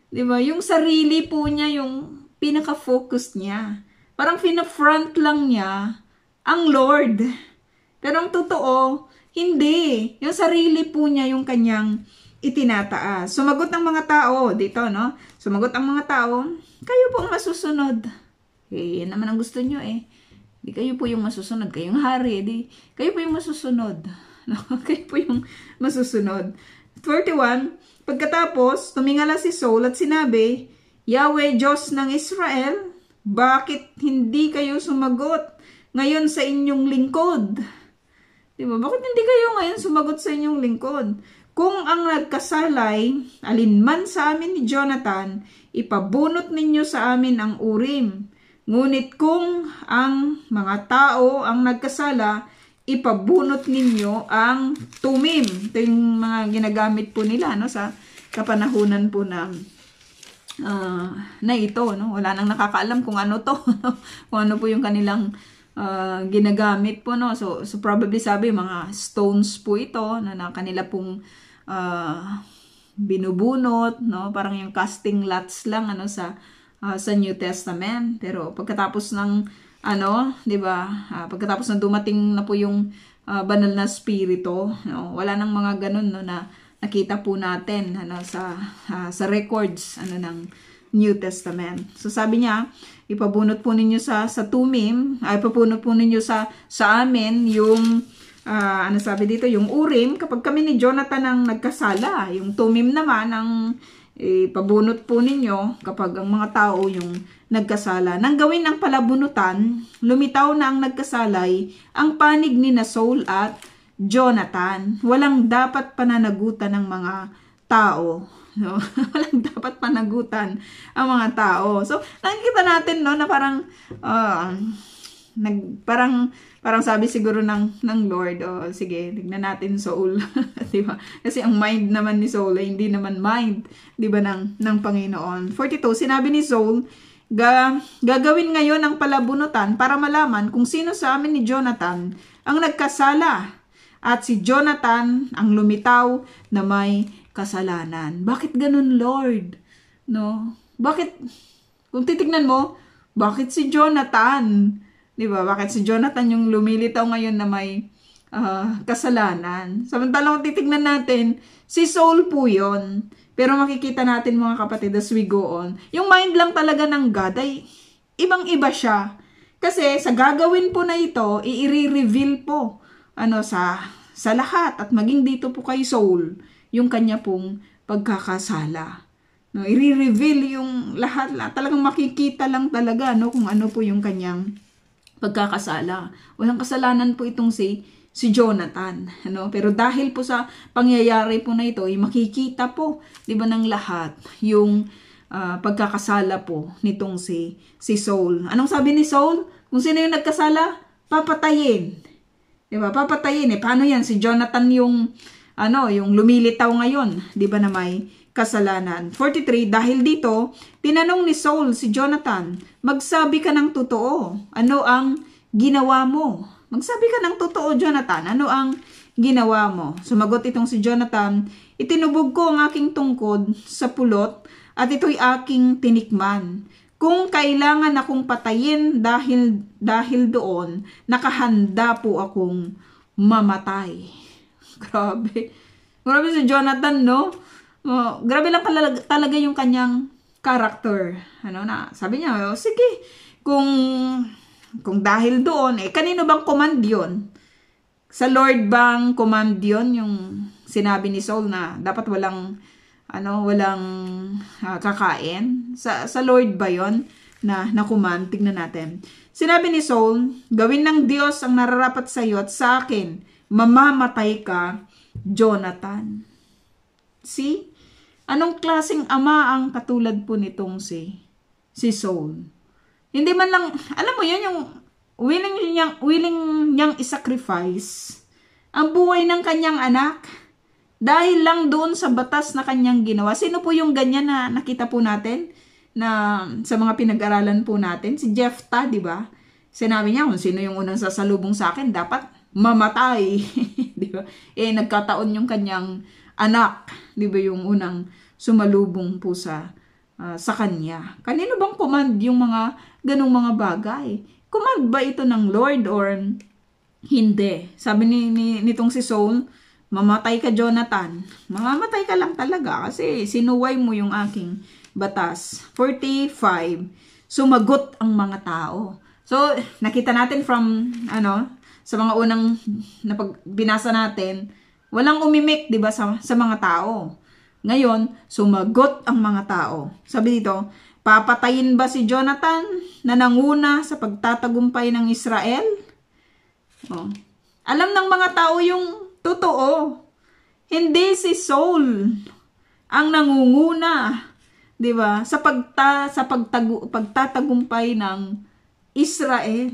'Di ba? Yung sarili po niya yung pinaka-focus niya. Parang fina-front lang niya ang Lord. Pero ang totoo, hindi. Yung sarili po niya yung kanyang itinataas. Sumagot ang mga tao dito, no? Sumagot ang mga tao, kayo po ang masusunod. Yan naman ang gusto nyo Di kayo po yung masusunod. Kayong hari, kayo po yung masusunod. No? Kayo po yung masusunod. 41, pagkatapos, tumingala si Saul at sinabi, Yahweh, Diyos ng Israel, bakit hindi kayo sumagot ngayon sa inyong lingkod? Diba? Bakit hindi kayo ngayon sumagot sa inyong lingkod? Kung ang nagkasalay, alinman sa amin ni Jonathan, ipabunot ninyo sa amin ang Urim. Ngunit kung ang mga tao ang nagkasala, ipabunot ninyo ang Tumim. Ito yung mga ginagamit po nila, sa kapanahunan po na ito. Wala nang nakakaalam kung ano to. Kung ano po yung kanilang ginagamit po, so probably sabi mga stones po ito na kanila pong binubunot, parang yung casting lots lang sa New Testament. Pero pagkatapos ng 'di ba, pagkatapos ng dumating na po yung banal na spirito, wala nang mga ganun na nakita po natin sa records ng New Testament. So sabi niya, ipabunot po ninyo sa Tumim, ipabunot po ninyo sa amin yung sabi dito, yung Urim, kapag kami ni Jonathan ang nagkasala. Yung Tumim naman ang ipabunot po ninyo kapag ang mga tao yung nagkasala. Nang gawin ang palabunutan, lumitaw na ang nagkasalay ang panig ni Saul at Jonathan. Walang dapat pananagutan ng mga tao. Walang dapat panagutan ang mga tao. So, nakikita natin na parang parang sabi siguro ng Lord, sige, tignan natin Saul. Diba? Kasi ang mind naman ni Saul ay hindi naman mind, 'di ba, ng Panginoon. 42, sinabi ni Saul, gagawin ngayon ang palabunutan para malaman kung sino sa amin ni Jonathan ang nagkasala at si Jonathan ang lumitaw na may kasalanan. Bakit ganun, Lord? No? Bakit, kung titignan mo, bakit si Jonathan? Di ba? Bakit si Jonathan yung lumilitaw ngayon na may kasalanan? Samantalang titignan natin, si Saul po yun. Pero makikita natin mga kapatid as we go on, yung mind lang talaga ng God ay ibang-iba siya. Kasi sa gagawin po na ito, i-reveal po sa lahat at maging dito po kay Saul yung kanya pong pagkakasala. No, i-reveal yung lahat, talagang makikita lang talaga kung ano po yung kanyang pagkakasala. Walang kasalanan po itong si Jonathan, pero dahil po sa pangyayari po na ito, makikita po, 'di ba, ng lahat yung pagkakasala po nitong si Saul. Anong sabi ni Saul? Kung sino yung nagkasala, papatayin. 'Di ba? Papatayin. Paano 'yan? Si Jonathan yung yung lumilitaw ngayon, 'di ba, na may kasalanan. 43, dahil dito, tinanong ni Saul si Jonathan, magsabi ka ng totoo. Ano ang ginawa mo? Magsabi ka ng totoo, Jonathan. Ano ang ginawa mo? Sumagot itong si Jonathan, itinubog ko ang aking tungkod sa pulot at ito'y aking tinikman. Kung kailangan akong patayin dahil doon, nakahanda po akong mamatay. Grabe. Grabe si Jonathan, no? Grabe lang talaga yung kanyang character. Sabi niya, sige, kung dahil doon, kanino bang command yun? Sa Lord bang command yun? Yung sinabi ni Saul na dapat walang kakain? Sa Lord ba yun na command? Tignan natin. Sinabi ni Saul, gawin ng Diyos ang nararapat sa iyo at sa akin, mamamatay ka, Jonathan. See? Anong klaseng ama ang katulad po nitong si Saul? Hindi man lang, alam mo yun, yung willing niyang isacrifice ang buhay ng kanyang anak dahil lang doon sa batas na kanyang ginawa. Sino po yung ganyan na nakita po natin na sa mga pinag-aralan po natin? Si Jephthah, di ba? Sinabi niya, kung sino yung unang sasalubong sa akin, dapat mamatay. Di ba? Nagkataon yung kanyang anak, di ba, yung unang sumalubong po sa kanya. Kanino bang command yung mga ganong mga bagay? Command ba ito ng Lord or hindi? Sabi nitong si Saul, mamatay ka, Jonathan. Mamamatay ka lang talaga kasi sinuway mo yung aking batas. 45, sumagot ang mga tao. So, nakita natin from, sa mga unang binasa natin, walang umimik, di ba, sa mga tao. Ngayon, sumagot ang mga tao. Sabi dito, papatayin ba si Jonathan na nanguna sa pagtatagumpay ng Israel? Alam ng mga tao yung totoo. Hindi si Saul ang nangunguna, 'di ba? Sa pagtatagumpay ng Israel.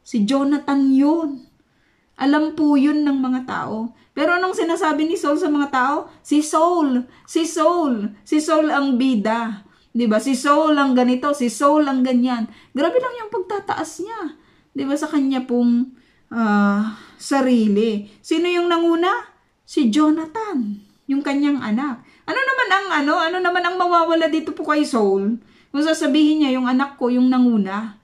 Si Jonathan 'yun. Alam po 'yun ng mga tao. Pero anong sinasabi ni Saul sa mga tao? Si Saul ang bida. 'Di ba? Si Saul ang ganito, si Saul ang ganyan. Grabe lang yung pagtataas niya. 'Di ba, sa kanya pong sarili. Sino yung nanguna? Si Jonathan, yung kanyang anak. Ano naman ang mawawala dito po kay Saul? Kung sasabihin niya yung anak ko yung nanguna,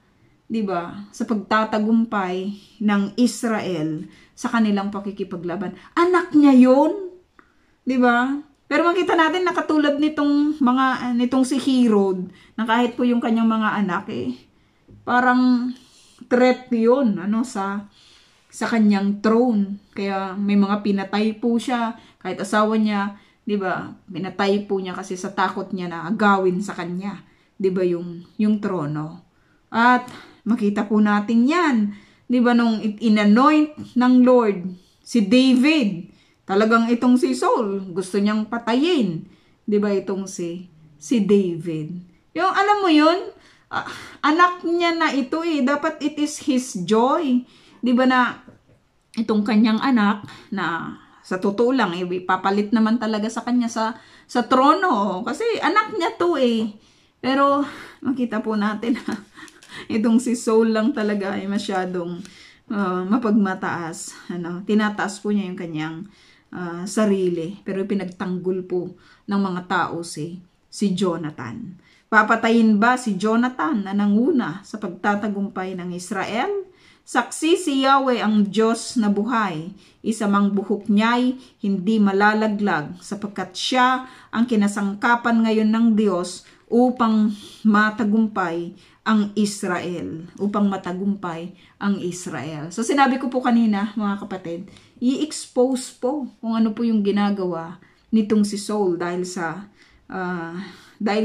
'di ba? Sa pagtatagumpay ng Israel sa kanilang pakikipaglaban. Anak niya 'yon. 'Di ba? Pero makita natin na katulad nitong si Herod, na kahit po yung kanyang mga anak parang threat 'yon sa kanyang throne. Kaya may mga pinatay po siya, kahit asawa niya, 'di ba? Pinatay po niya kasi sa takot niya na agawin sa kanya, 'di ba, yung trono. At makita po natin 'yan, 'di ba, nung inanoint ng Lord si David. Talagang itong si Saul, gusto niyang patayin, 'di ba, itong si David. Yung alam mo 'yun, anak niya na ito dapat it is his joy. 'Di ba, na itong kanyang anak na sa totoo lang papalit naman talaga sa kanya sa trono kasi anak niya 'to Pero makita po natin itong si Saul lang talaga ay masyadong mapagmataas. Tinataas po niya yung kanyang sarili. Pero pinagtanggol po ng mga tao si Jonathan. Papatayin ba si Jonathan na nanguna sa pagtatagumpay ng Israel? Saksi si Yahweh ang Diyos na buhay, isa mang buhok niya'y hindi malalaglag, sapagkat siya ang kinasangkapan ngayon ng Diyos upang matagumpay ang Israel. Upang matagumpay ang Israel. So sinabi ko po kanina, mga kapatid, i-expose po kung ano po yung ginagawa nitong si Saul dahil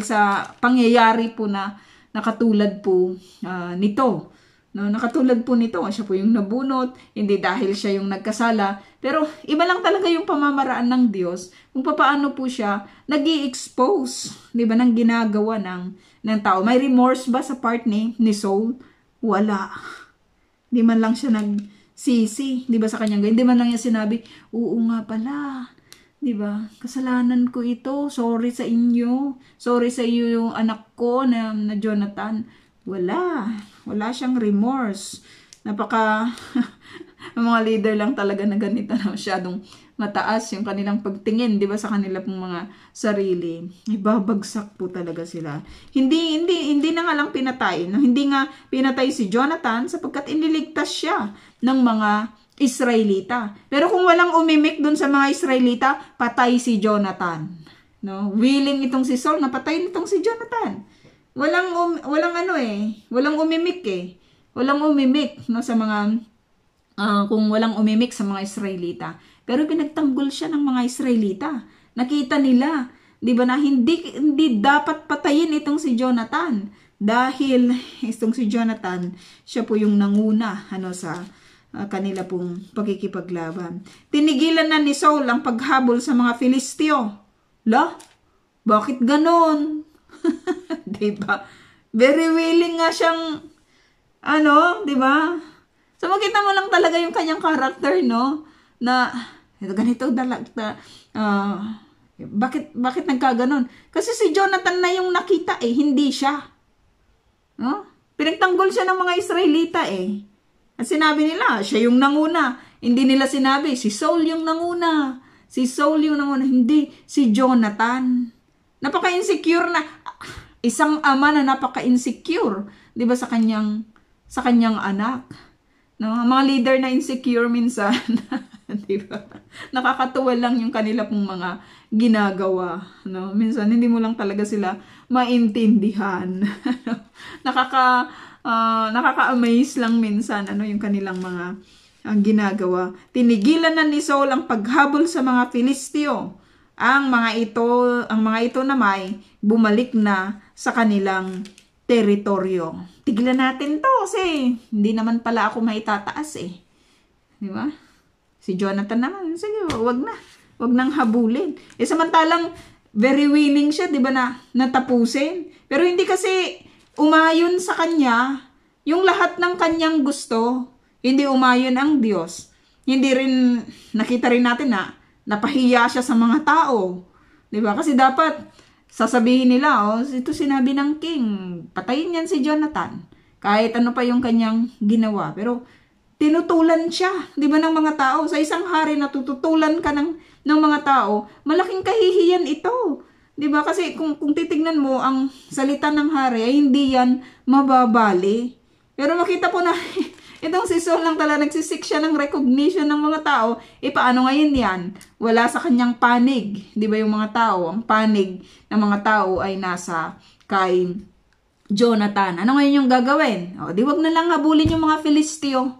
sa pangyayari po na nakatulad po nito. No, nakatulad po nito, siya po yung nabunot, hindi dahil siya yung nagkasala, pero iba lang talaga yung pamamaraan ng Diyos kung paano po siya nag-i-expose, di ba, ng ginagawa ng tao. May remorse ba sa part ni Saul? Wala. Di man lang siya nagsisi, di ba, sa kanyang hindi man lang niya sinabi, oo nga pala, di ba, kasalanan ko ito, sorry sa inyo, sorry sa iyo yung anak ko na Jonathan. Wala siyang remorse. Napaka mga leader lang talaga na ganito na masyadong mataas yung kanilang pagtingin, 'di ba, sa kanila pong mga sarili. Ibabagsak po talaga sila. Hindi na nga lang pinatay, no? Hindi nga pinatay si Jonathan sapagkat iniligtas siya ng mga Israelita. Pero kung walang umimik dun sa mga Israelita, patay si Jonathan. No? Willing itong si Saul na patayin itong si Jonathan. Walang umimik eh. Walang umimik, no, sa mga kung walang umimik sa mga Israelita. Pero pinagtanggol siya ng mga Israelita. Nakita nila, 'di ba, na hindi dapat patayin itong si Jonathan dahil itong si Jonathan, siya po yung nanguna sa kanila pong pagkikipaglaban. Tinigilan na ni Saul ang paghabol sa mga Filisteo. Bakit ganon? Diba? Very willing nga siyang diba? So makita mo lang talaga yung kanyang character, no? Na ganito bakit nagkaganon? Kasi si Jonathan na yung nakita hindi siya. No? Pinagtanggol siya ng mga Israelita At sinabi nila, siya yung nanguna. Hindi nila sinabi, si Saul yung nanguna. Hindi, si Jonathan. Napaka-insecure na. Isang ama na napaka-insecure, 'di ba, sa kanyang anak. No, mga leader na insecure minsan, 'di ba? Nakakatuwa lang yung kanila pong mga ginagawa, no? Minsan hindi mo lang talaga sila maintindihan. Nakaka-amaze lang minsan yung kanilang mga ginagawa. Tinigilan na ni Saul ang paghabol sa mga Filisteo. Ang mga ito na may bumalik na sa kanilang teritoryo. Tigilan natin to kasi hindi naman pala ako maitataas Di ba? Si Jonathan naman, sige, wag nang habulin. Samantalang very willing siya, di ba, na natapusin. Pero hindi kasi umayon sa kanya yung lahat ng kanyang gusto. Hindi umayon ang Diyos. Hindi rin, nakita rin natin na napahiya siya sa mga tao. Diba? Kasi dapat sasabihin nila, ito sinabi ng king, patayin yan si Jonathan. Kahit ano pa yung kanyang ginawa. Pero tinutulan siya, diba, ng mga tao. Sa isang hari na tututulan ka ng mga tao, malaking kahihiyan ito. Diba? Kasi kung titignan mo, ang salita ng hari ay hindi yan mababali. Pero makita po na itong si Saul lang talaga nagsisik siya ng recognition ng mga tao. Paano ngayon yan? Wala sa kanyang panig. Di ba yung mga tao? Ang panig ng mga tao ay nasa kay Jonathan. Ano ngayon yung gagawin? Di wag na lang habulin yung mga Filisteo.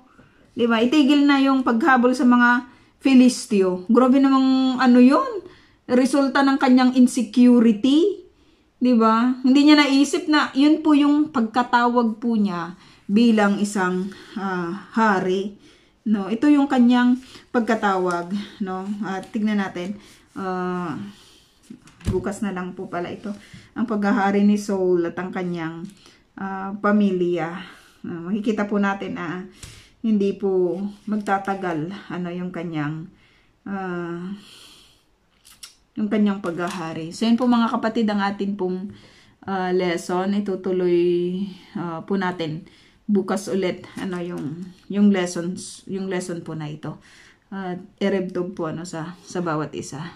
Di ba? Itigil na yung paghabol sa mga Filisteo. Grabe namang yun? Resulta ng kanyang insecurity. Di ba? Hindi niya naisip na yun po yung pagkatawag po niya bilang isang hari, no? Ito yung kanyang pagkatawag, no? At tignan natin, bukas na lang po pala ito, ang paghahari ni Saul at ang kanyang pamilya. Makikita po natin na hindi po magtatagal yung kanyang paghahari. So yun po, mga kapatid, ang atin pong lesson. Itutuloy po natin bukas ulit yung lesson po na ito. Erebtog po sa bawat isa.